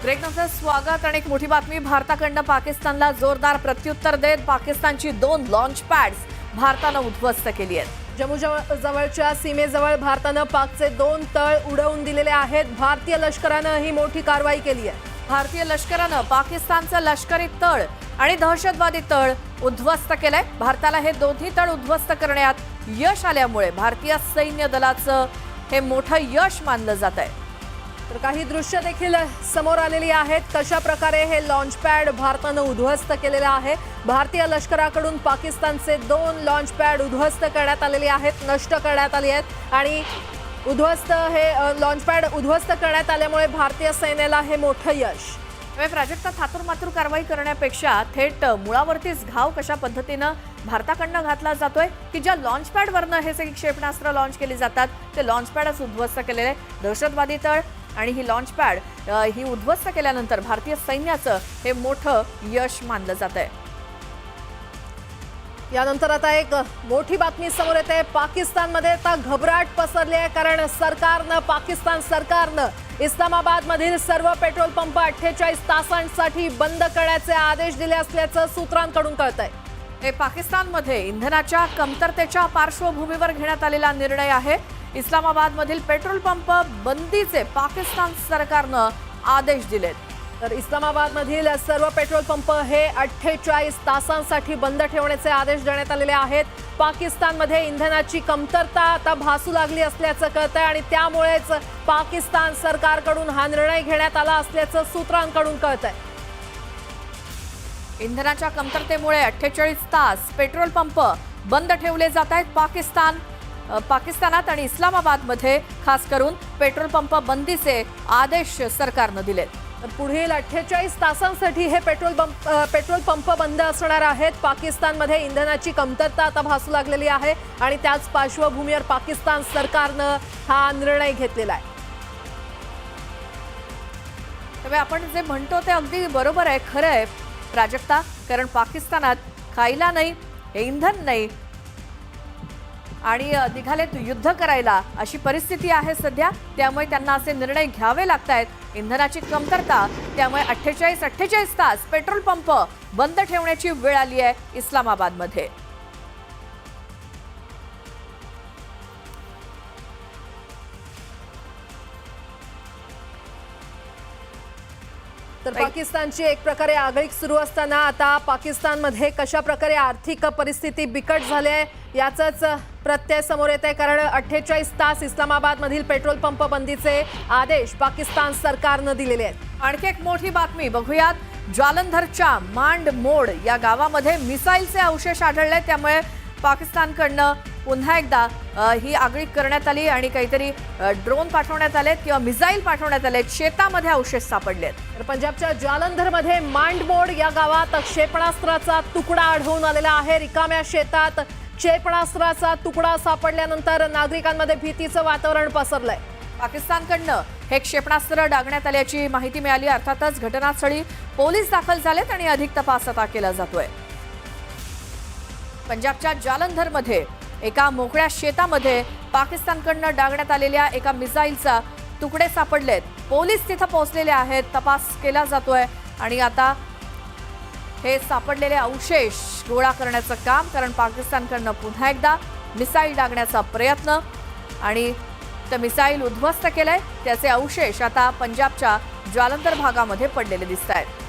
ब्रेकनंतर स्वागत आणि एक मोठी बातमी भारताकडनं पाकिस्तानला जोरदार प्रत्युत्तर देत पाकिस्तानची 2 लॉन्च पॅड्स भारतानं उद्ध्वस्त केली आहेत। जम्मू जवळच्या सीमेजवळ भारतानं पाकचे 2 तळ उडवून दिलेले आहेत। भारतीय लष्करानं ही मोठी कारवाई केली आहे। भारतीय लष्करानं पाकिस्तानचं लष्करी तळ आणि दहशतवादी तळ उद्ध्वस्त केलंय। भारताला हे दोन्ही तळ उद्ध्वस्त करण्यात यश आल्यामुळे भारतीय सैन्य दलाचं हे मोठं यश मानलं जात आहे। तर काही दृश्य देखील समोर आलेली आहेत। कशा प्रकारे हे लॉन्च पॅड भारतानं उद्ध्वस्त केलेलं आहे। भारतीय लष्कराकडून पाकिस्तानचे 2 लॉन्च पॅड उद्ध्वस्त करण्यात आलेले आहेत, नष्ट करण्यात आले आहेत आणि लॉन्च पॅड उद्ध्वस्त करण्यात आल्यामुळे भारतीय सैन्याला हे मोठं यश। प्राजक्ता, थातुरमातुर कारवाई करण्यापेक्षा थेट मुळावरतीच घाव कशा पद्धतीनं भारताकडनं घातला जातोय की ज्या लॉन्च पॅडवरनं हे सगळी क्षेपणास्त्र लॉन्च केली जातात ते लॉन्च पॅडच उद्ध्वस्त केलेले दहशतवादी तळ आणि ही लॉन्च पॅड ही उद्ध्वस्त केल्यानंतर भारतीय सैन्याचं हे मोठं यश मानलं जात आहे। यानंतर आता एक मोठी बातमी समोर येते। पाकिस्तानमध्ये आता घबराट पसरली आहे, कारण पाकिस्तान सरकारनं इस्लामाबादमधील सर्व पेट्रोल पंप 48 तासांसाठी बंद करण्याचे आदेश दिले असल्याचं सूत्रांकडून कळतंय। हे पाकिस्तानमध्ये इंधनाच्या कमतरतेच्या पार्श्वभूमीवर घेण्यात आलेला निर्णय आहे। इस्लामाबादमधील पेट्रोल पंप बंदीचे पाकिस्तान सरकारनं आदेश दिलेत। तर इस्लामाबादमधील सर्व पेट्रोल पंप हे 48 तासांसाठी बंद ठेवण्याचे आदेश देण्यात आलेले आहेत। पाकिस्तानमध्ये इंधनाची कमतरता आता भासू लागली असल्याचं कळतंय आणि त्यामुळेच पाकिस्तान सरकारकडून हा निर्णय घेण्यात आला असल्याचं सूत्रांकडून कळतंय। इंधनाच्या कमतरतेमुळे 48 तास पेट्रोल पंप बंद ठेवले जात आहेत। पाकिस्तानात आणि इस्लामाबादमध्ये खास करून पेट्रोल पंप बंदीचे आदेश सरकारनं दिलेत। पुढील 48 तासांसाठी हे पेट्रोल पंप बंद असणार आहेत। पाकिस्तानमध्ये इंधनाची कमतरता आता भासू लागलेली आहे आणि त्याच पार्श्वभूमीवर पाकिस्तान सरकारनं हा निर्णय घेतलेला आहे। त्यामुळे आपण जे म्हणतो ते अगदी बरोबर आहे, खरं आहे प्राजक्ता, कारण पाकिस्तानात खायला नाही, इंधन नाही आणि निघालेत युद्ध करायला अशी परिस्थिती आहे सध्या। त्यामुळे त्यांना असे निर्णय घ्यावे लागतायत। इंधनाची कमतरता, त्यामुळे 48 तास पेट्रोल पंप बंद ठेवण्याची वेळ आली आहे इस्लामाबादमध्ये। तर पाकिस्तानची एक प्रकारे आगळीक सुरू असताना आता पाकिस्तानमध्ये कशा प्रकारे आर्थिक परिस्थिती बिकट झाली आहे याचाच प्रत्यय समोर येत आहे, कारण 48 तास इस्लामाबादमधील पेट्रोल पंप बंदीचे आदेश पाकिस्तान सरकारनं दिलेले आहेत। आणखी एक मोठी बातमी बघूयात। जालंधरच्या मांड मोड या गावामध्ये मिसाईलचे अवशेष आढळले, त्यामुळे पाकिस्तानकडनं पुन्हा एकदा ही आगळीक करण्यात आली आणि काहीतरी ड्रोन पाठवण्यात आलेत किंवा मिसाईल पाठवण्यात आलेत। शेतामध्ये अवशेष सापडलेत। तर पंजाबच्या जालंधरमध्ये मांडमोड या गावात क्षेपणास्त्राचा तुकडा आढळून आलेला आहे। रिकाम्या शेतात क्षेपणास्त्राचा तुकडा सापडल्यानंतर नागरिकांमध्ये भीतीचं वातावरण पसरलंय। पाकिस्तानकडनं हे क्षेपणास्त्र डागण्यात आल्याची माहिती मिळाली। अर्थातच घटनास्थळी पोलीस दाखल झालेत आणि अधिक तपास आता केला जातोय। पंजाबच्या जालंधरमध्ये एका मोकळ्या शेतामध्ये पाकिस्तानकडनं डागण्यात आलेल्या एका मिसाईलचा तुकडे सापडलेत। पोलीस तिथं पोहोचलेले आहेत, तपास केला जातोय आणि आता हे सापडलेले अवशेष गोळा करण्याचं काम, कारण पाकिस्तानकडनं पुन्हा एकदा मिसाईल डागण्याचा प्रयत्न आणि ते मिसाईल उद्ध्वस्त केलंय, त्याचे अवशेष आता पंजाबच्या जालंधर भागामध्ये पडलेले दिसत आहेत।